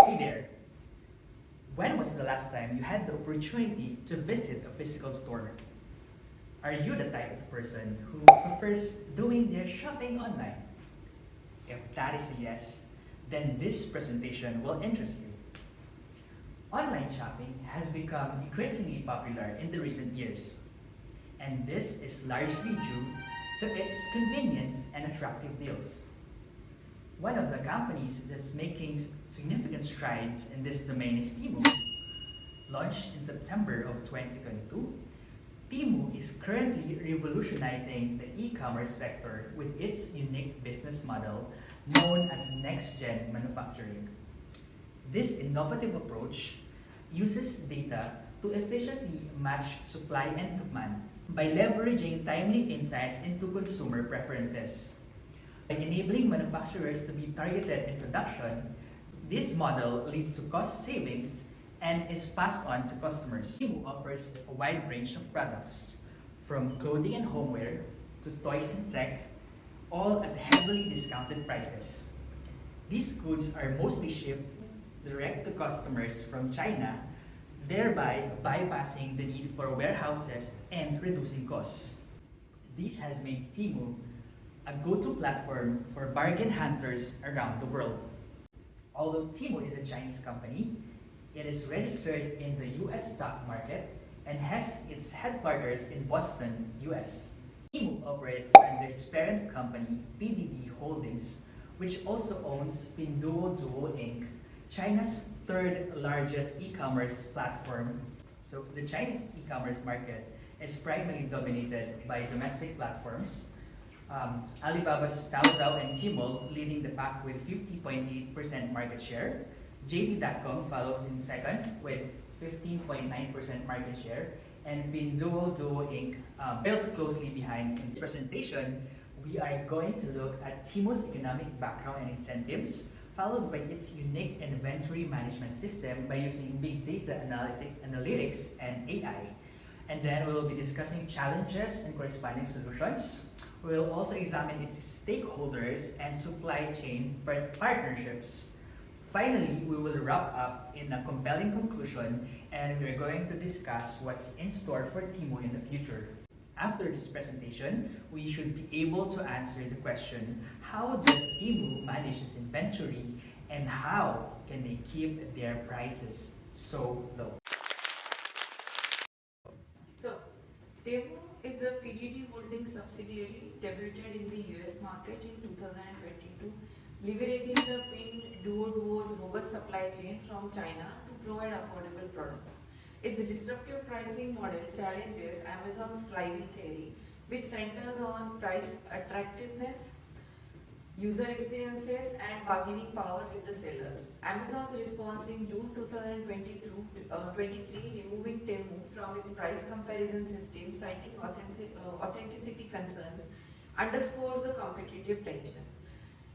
Hey there! When was the last time you had the opportunity to visit a physical store? Are you the type of person who prefers doing their shopping online? If that is a yes, then this presentation will interest you. Online shopping has become increasingly popular in the recent years, and this is largely due to its convenience and attractive deals. One of the companies that's making significant strides in this domain is Temu. Launched in September of 2022, Temu is currently revolutionizing the e-commerce sector with its unique business model known as next-gen manufacturing. This innovative approach uses data to efficiently match supply and demand by leveraging timely insights into consumer preferences. By enabling manufacturers to be targeted in production, this model leads to cost savings and is passed on to customers. Temu offers a wide range of products, from clothing and homeware to toys and tech, all at heavily discounted prices. These goods are mostly shipped direct to customers from China, thereby bypassing the need for warehouses and reducing costs. This has made Temu a go-to platform for bargain hunters around the world. Although Temu is a Chinese company, it is registered in the US stock market and has its headquarters in Boston, US. Temu operates under its parent company, PDD Holdings, which also owns Pinduoduo Inc., China's third largest e-commerce platform. So the Chinese e-commerce market is primarily dominated by domestic platforms. Alibaba's Taobao and Tmall leading the pack with 50.8% market share. JD.com follows in second with 15.9% market share, and Pinduoduo Inc. Trails closely behind. In this presentation, we are going to look at Temu's economic background and incentives, followed by its unique inventory management system by using big data analytics and AI. And then we will be discussing challenges and corresponding solutions. We will also examine its stakeholders and supply chain partnerships. Finally, we will wrap up in a compelling conclusion, and we're going to discuss what's in store for Temu in the future. After this presentation, we should be able to answer the question, how does Temu manage its inventory, and how can they keep their prices so low? So, Temu is a PDD holding subsidiary debuted in the US market in 2022, leveraging the Pinduoduo's robust supply chain from China to provide affordable products. Its disruptive pricing model challenges Amazon's flywheel theory, which centers on price attractiveness, user experiences, and bargaining power with the sellers. Amazon's response in June 2023, removing Temu from its price comparison system, citing authenticity concerns, underscores the competitive tension.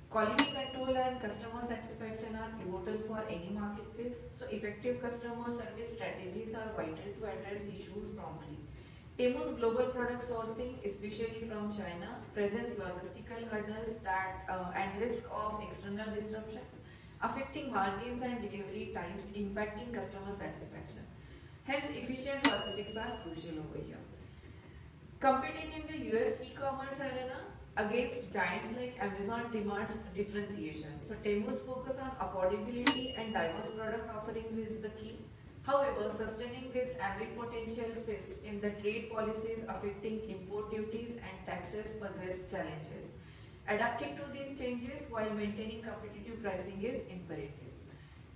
Quality control and customer satisfaction are pivotal for any marketplace, so effective customer service strategies are vital to address issues promptly. Temu's global product sourcing, especially from China, presents logistical hurdles and risk of external disruptions, affecting margins and delivery times, impacting customer satisfaction. Hence, efficient logistics are crucial over here. Competing in the US e-commerce arena against giants like Amazon demands differentiation. So Temu's focus on affordability and diverse product offerings is the key. However, sustaining this amid potential shifts in the trade policies affecting import duties and taxes poses challenges. Adapting to these changes while maintaining competitive pricing is imperative.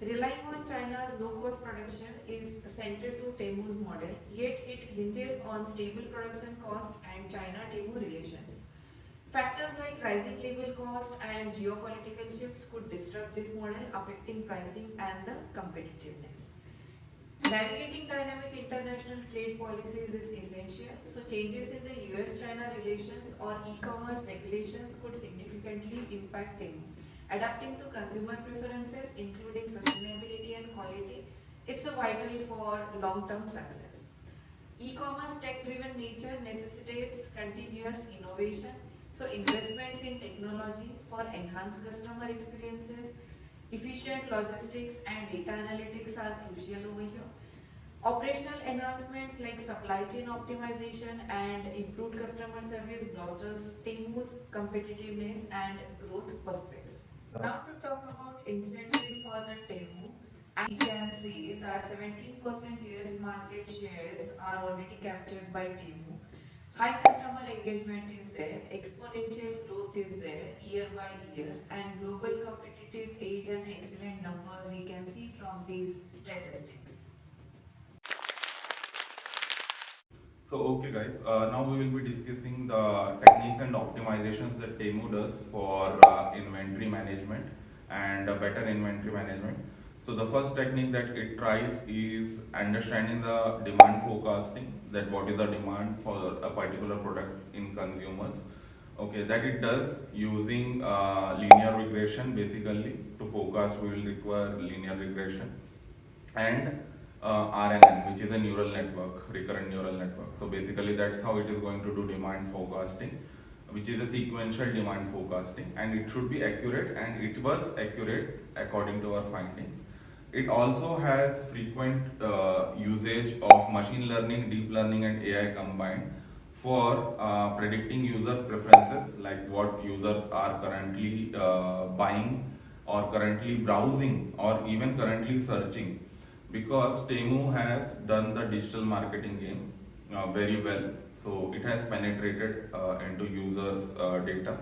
Relying on China's low-cost production is central to Temu's model, yet it hinges on stable production cost and China-Temu relations. Factors like rising labor cost and geopolitical shifts could disrupt this model, affecting pricing and the competitiveness. Navigating dynamic international trade policies is essential, so changes in the US-China relations or e-commerce regulations could significantly impact Temu. Adapting to consumer preferences, including sustainability and quality, it's a vital for long-term success. E-commerce tech-driven nature necessitates continuous innovation, so investments in technology for enhanced customer experiences, Efficient logistics and data analytics are crucial over here. Operational enhancements like supply chain optimization and improved customer service bolsters Temu's competitiveness and growth prospects. Now to talk about incentives for the Temu, we can see that 17% US market shares are already captured by Temu. High customer engagement is there, exponential growth is there year by year, and global competitive edge and excellent numbers we can see from these statistics. So okay guys, now we will be discussing the techniques and optimizations that Temu does for inventory management and better inventory management. So the first technique that it tries is understanding the demand forecasting, that what is the demand for a particular product in consumers. Okay, that it does using linear regression. Basically to forecast we will require linear regression and RNN, which is a neural network, recurrent neural network. So basically that's how it is going to do demand forecasting, which is a sequential demand forecasting, and it should be accurate, and it was accurate according to our findings. It also has frequent usage of machine learning, deep learning and AI combined for predicting user preferences, like what users are currently buying or currently browsing or even currently searching, because Temu has done the digital marketing game very well. So it has penetrated into users' data,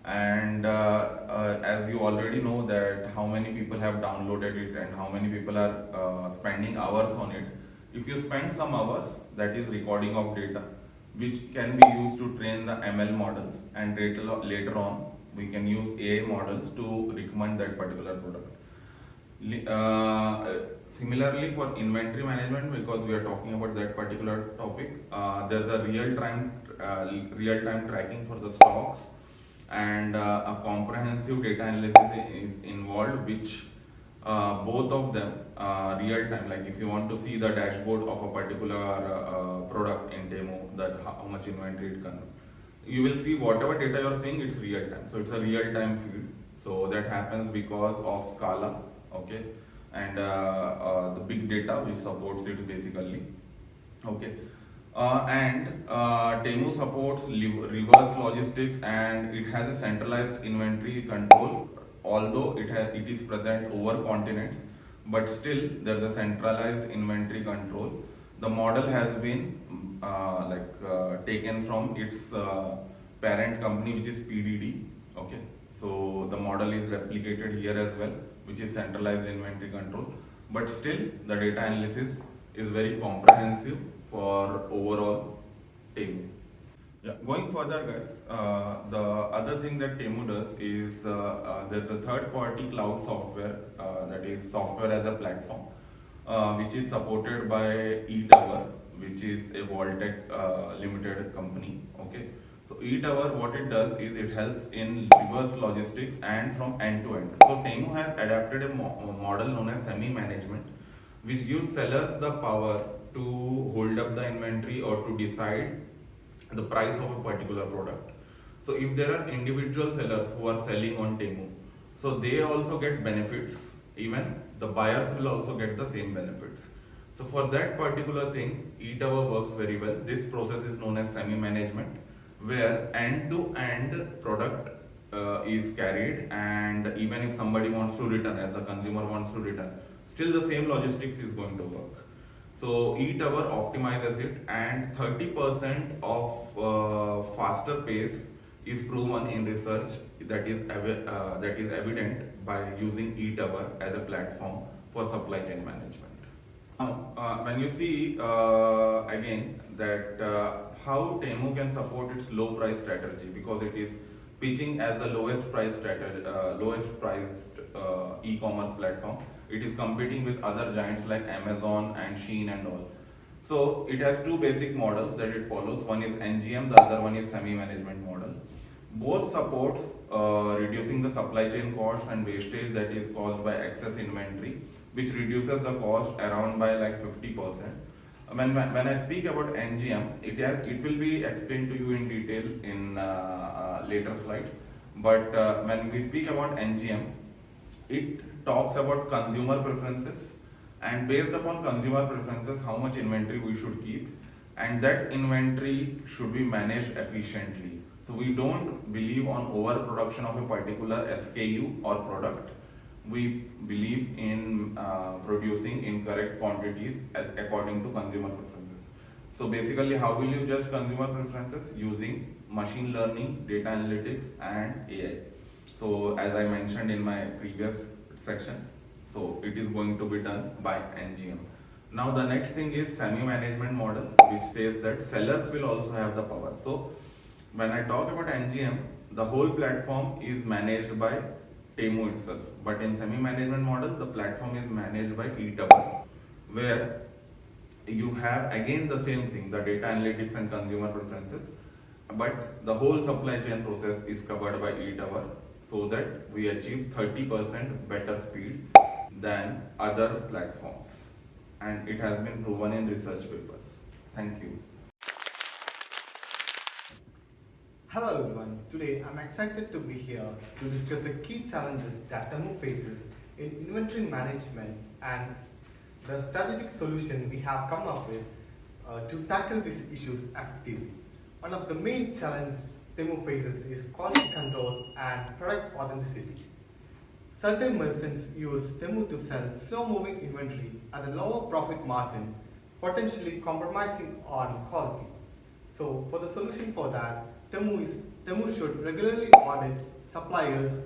and as you already know that how many people have downloaded it and how many people are spending hours on it. If you spend some hours, that is recording of data, which can be used to train the ML models, and later on we can use AI models to recommend that particular product. Similarly for inventory management, because we are talking about that particular topic, there's a real-time tracking for the stocks, and a comprehensive data analysis is involved, which both of them real time, like if you want to see the dashboard of a particular product in Temu, that how much inventory it can, you will see whatever data you're seeing, it's real time. So it's a real time feed. So that happens because of Scala, okay, and the big data which supports it basically, okay. And Temu supports reverse logistics, and it has a centralized inventory control. Although it is present over continents, but still there is a centralized inventory control. The model has been taken from its parent company, which is PDD. Okay, so the model is replicated here as well, which is centralized inventory control. But still, the data analysis is very comprehensive for overall Temu. Yeah, going further, guys, the other thing that Temu does is there's a third-party cloud software, that is software as a platform, which is supported by eTower, which is a Voltech limited company. Okay, so eTower, what it does is it helps in reverse logistics and from end to end. So Temu has adapted a model known as semi-management, which gives sellers the power to hold up the inventory or to decide the price of a particular product. So if there are individual sellers who are selling on Temu, so they also get benefits, even the buyers will also get the same benefits. So for that particular thing, eTower works very well. This process is known as semi-management, where end-to-end product is carried, and even if somebody wants to return, as a consumer wants to return, still the same logistics is going to work. So eTower optimizes it, and 30% of faster pace is proven in research that is evident by using eTower as a platform for supply chain management. Now, when you see again that how Temu can support its low price strategy, because it is pitching as the lowest priced e-commerce platform. It is competing with other giants like Amazon and Shein and all. So it has two basic models that it follows. One is NGM, the other one is semi-management model. Both supports reducing the supply chain costs and wastage that is caused by excess inventory, which reduces the cost around by like 50%. When I speak about NGM, it will be explained to you in detail in later slides. But when we speak about NGM, It talks about consumer preferences, and based upon consumer preferences, how much inventory we should keep, and that inventory should be managed efficiently. So we don't believe on overproduction of a particular SKU or product. We believe in producing in correct quantities as according to consumer preferences. So basically, how will you judge consumer preferences? Using machine learning, data analytics, and AI. So as I mentioned in my previous section, so it is going to be done by NGM. Now the next thing is semi-management model, which says that sellers will also have the power. So when I talk about NGM, the whole platform is managed by Temu itself. But in semi-management model, the platform is managed by eTower, where you have again the same thing, the data analytics and consumer preferences, but the whole supply chain process is covered by eTower, so that we achieve 30% better speed than other platforms. And it has been proven in research papers. Thank you. Hello everyone, today I'm excited to be here to discuss the key challenges that Temu faces in inventory management and the strategic solution we have come up with to tackle these issues effectively. One of the main challenges Temu faces is quality control and product authenticity. Certain merchants use Temu to sell slow-moving inventory at a lower profit margin, potentially compromising on quality. So, for the solution for that, Temu should regularly audit suppliers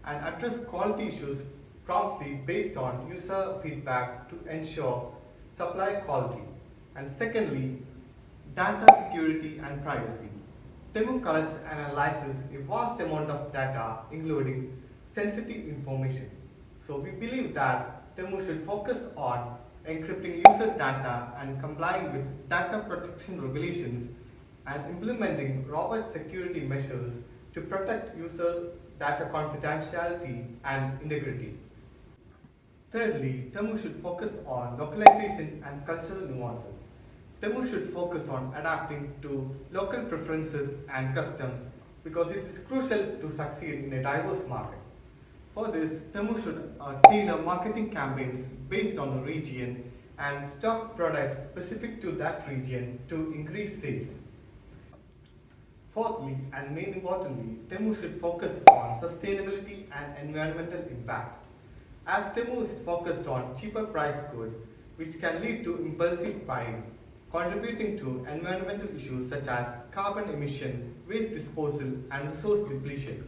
and address quality issues promptly based on user feedback to ensure supply quality. And secondly, data security and privacy. Temu collects and analyzes a vast amount of data, including sensitive information. So we believe that Temu should focus on encrypting user data and complying with data protection regulations and implementing robust security measures to protect user data confidentiality and integrity. Thirdly, Temu should focus on localization and cultural nuances. Temu should focus on adapting to local preferences and customs because it is crucial to succeed in a diverse market. For this, Temu should tailor marketing campaigns based on the region and stock products specific to that region to increase sales. Fourthly, and main importantly, Temu should focus on sustainability and environmental impact. As Temu is focused on cheaper price goods, which can lead to impulsive buying, contributing to environmental issues such as carbon emission, waste disposal, and resource depletion.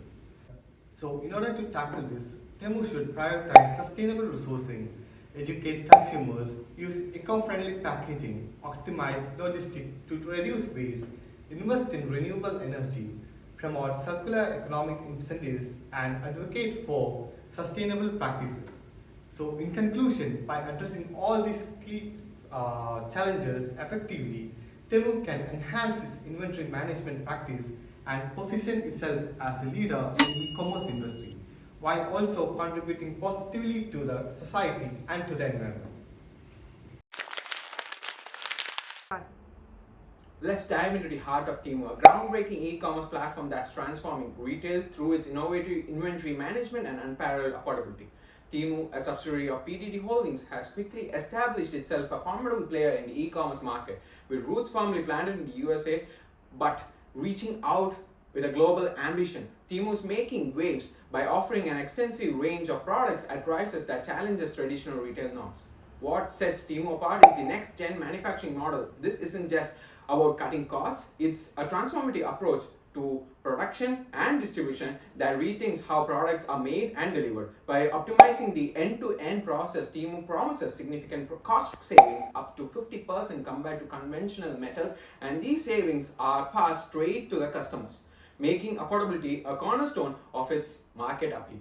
So, in order to tackle this, Temu should prioritize sustainable resourcing, educate consumers, use eco-friendly packaging, optimize logistics to reduce waste, invest in renewable energy, promote circular economic incentives, and advocate for sustainable practices. So, in conclusion, by addressing all these key challenges effectively, Temu can enhance its inventory management practice and position itself as a leader in the e-commerce industry, while also contributing positively to the society and to the environment. Let's dive into the heart of Temu, a groundbreaking e-commerce platform that's transforming retail through its innovative inventory management and unparalleled affordability. Temu, a subsidiary of PTT Holdings, has quickly established itself a formidable player in the e-commerce market, with roots firmly planted in the USA, but reaching out with a global ambition. Temu is making waves by offering an extensive range of products at prices that challenges traditional retail norms. What sets Temu apart is the next-gen manufacturing model. This isn't just about cutting costs, it's a transformative approach to production and distribution that rethinks how products are made and delivered. By optimizing the end-to-end process, Temu promises significant cost savings up to 50% compared to conventional methods, and these savings are passed straight to the customers, making affordability a cornerstone of its market appeal.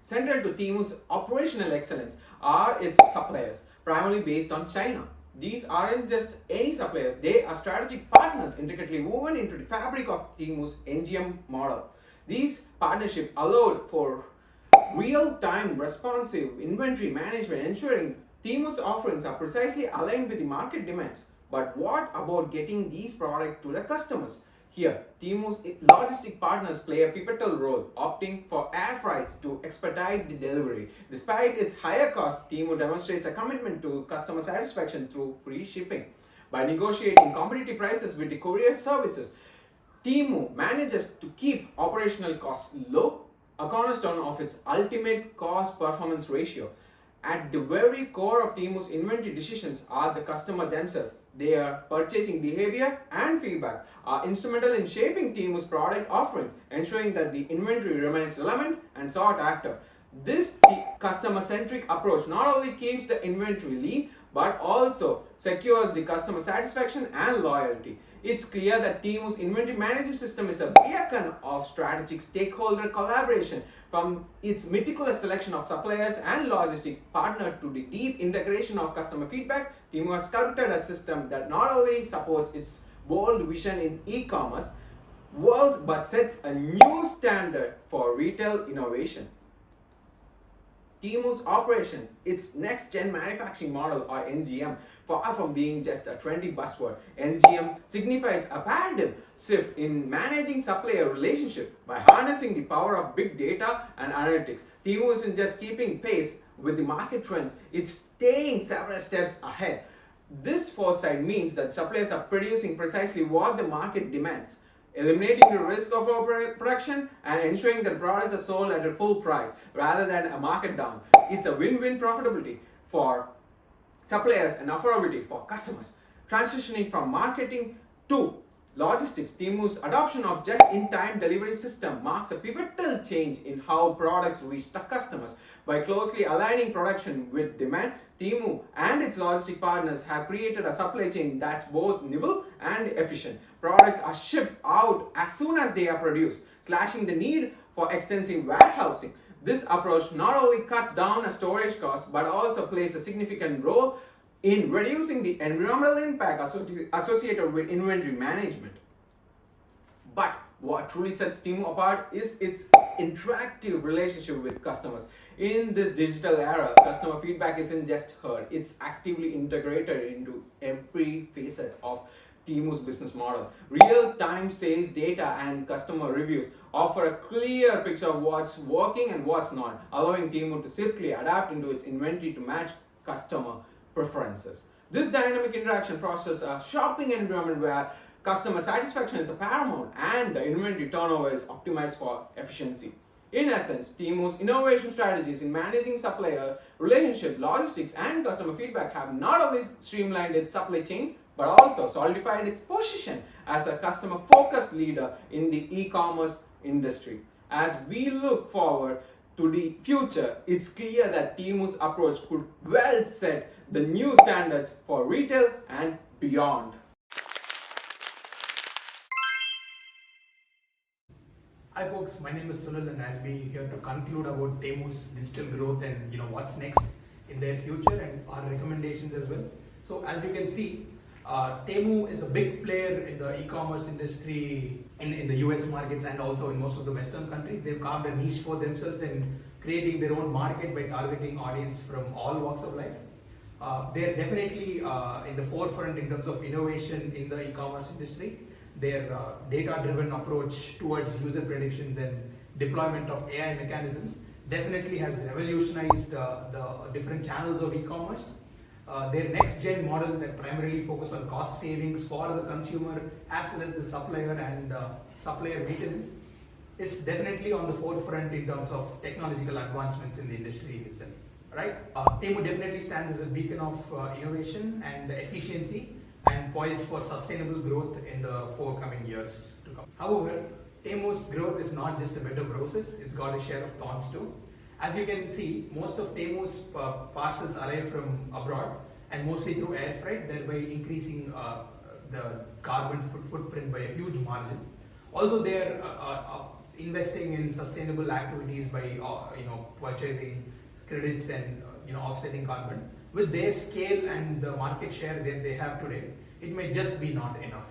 Central to Temu's operational excellence are its suppliers, primarily based on China. These aren't just any suppliers, they are strategic partners intricately woven into the fabric of Temu's NGM model. These partnerships allowed for real-time responsive inventory management, ensuring Temu's offerings are precisely aligned with the market demands. But what about getting these products to the customers? Here, Temu's logistic partners play a pivotal role, opting for air freight to expedite the delivery. Despite its higher cost, Temu demonstrates a commitment to customer satisfaction through free shipping. By negotiating competitive prices with the courier services, Temu manages to keep operational costs low, a cornerstone of its ultimate cost performance ratio. At the very core of Temu's inventory decisions are the customer themselves. Their purchasing behavior and feedback are instrumental in shaping Temu's product offerings, ensuring that the inventory remains relevant and sought after. This customer-centric approach not only keeps the inventory lean but also secures the customer satisfaction and loyalty. It's clear that Temu's inventory management system is a beacon of strategic stakeholder collaboration, from its meticulous selection of suppliers and logistic partner to the deep integration of customer feedback. Temu has sculpted a system that not only supports its bold vision in e-commerce world but sets a new standard for retail innovation. Temu's operation, its next-gen manufacturing model or NGM, far from being just a trendy buzzword. NGM signifies a paradigm shift in managing supplier relationship. By harnessing the power of big data and analytics, Temu isn't just keeping pace with the market trends, it's staying several steps ahead. This foresight means that suppliers are producing precisely what the market demands, eliminating the risk of overproduction and ensuring that products are sold at a full price rather than a market down. It's a win-win profitability for suppliers and affordability for customers. Transitioning from marketing to logistics, Temu's adoption of just-in-time delivery system marks a pivotal change in how products reach the customers. By closely aligning production with demand, Temu and its logistic partners have created a supply chain that's both nimble and efficient. Products are shipped out as soon as they are produced, slashing the need for extensive warehousing. This approach not only cuts down a storage cost but also plays a significant role in reducing the environmental impact associated with inventory management. But what truly sets Temu apart is its interactive relationship with customers. In this digital era, customer feedback isn't just heard, it's actively integrated into every facet of Temu's business model. Real-time sales data and customer reviews offer a clear picture of what's working and what's not, allowing Temu to swiftly adapt into its inventory to match customer preferences. This dynamic interaction fosters a shopping environment where customer satisfaction is paramount and the inventory turnover is optimized for efficiency. In essence, Temu's innovation strategies in managing supplier relationship, logistics, and customer feedback have not only streamlined its supply chain but also solidified its position as a customer-focused leader in the e-commerce industry. As we look forward to the future, it's clear that Temu's approach could well set the new standards for retail and beyond. Hi folks, my name is Sunil and I'll be here to conclude about Temu's digital growth and what's next in their future and our recommendations as well. So as you can see, Temu is a big player in the e-commerce industry in the US markets and also in most of the Western countries. They've carved a niche for themselves in creating their own market by targeting audience from all walks of life. They're definitely in the forefront in terms of innovation in the e-commerce industry. Their data-driven approach towards user predictions and deployment of AI mechanisms definitely has revolutionized the different channels of e-commerce. Their next-gen model that primarily focus on cost savings for the consumer as well as the supplier and supplier maintenance is definitely on the forefront in terms of technological advancements in the industry itself. Right? Temu definitely stands as a beacon of innovation and efficiency and poised for sustainable growth in the forthcoming years to come. However, Temu's growth is not just a bed of roses, it's got a share of thorns too. As you can see, most of Temu's parcels arrive from abroad and mostly through air freight, thereby increasing the carbon footprint by a huge margin. Although they are investing in sustainable activities by purchasing credits and offsetting carbon, with their scale and the market share that they have today, it may just be not enough,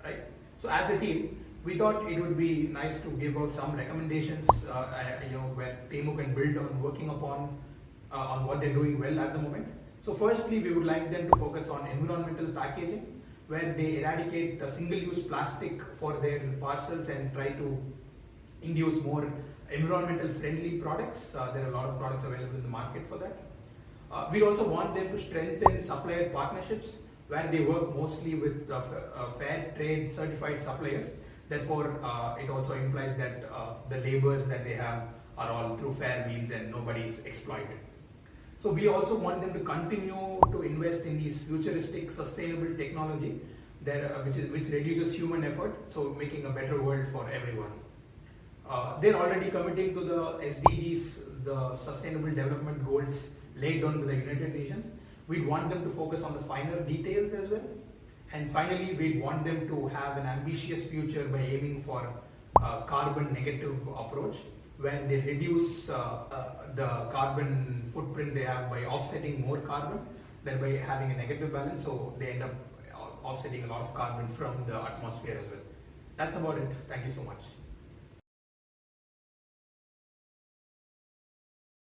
right? So as a team, we thought it would be nice to give out some recommendations, where Temu can build on working upon on what they're doing well at the moment. So firstly, we would like them to focus on environmental packaging. where they eradicate single-use plastic for their parcels and try to induce more environmental friendly products. There are a lot of products available in the market for that. We also want them to strengthen supplier partnerships where they work mostly with fair trade certified suppliers. Therefore, it also implies that the labors that they have are all through fair means and nobody is exploited. So we also want them to continue to invest in these futuristic sustainable technology which reduces human effort, so making a better world for everyone. They're already committing to the SDGs, the Sustainable Development Goals laid down by the United Nations. We'd want them to focus on the finer details as well. And finally, we'd want them to have an ambitious future by aiming for a carbon negative approach, where they reduce the carbon footprint they have by offsetting more carbon, thereby having a negative balance, so they end up offsetting a lot of carbon from the atmosphere as well. That's about it. Thank you so much.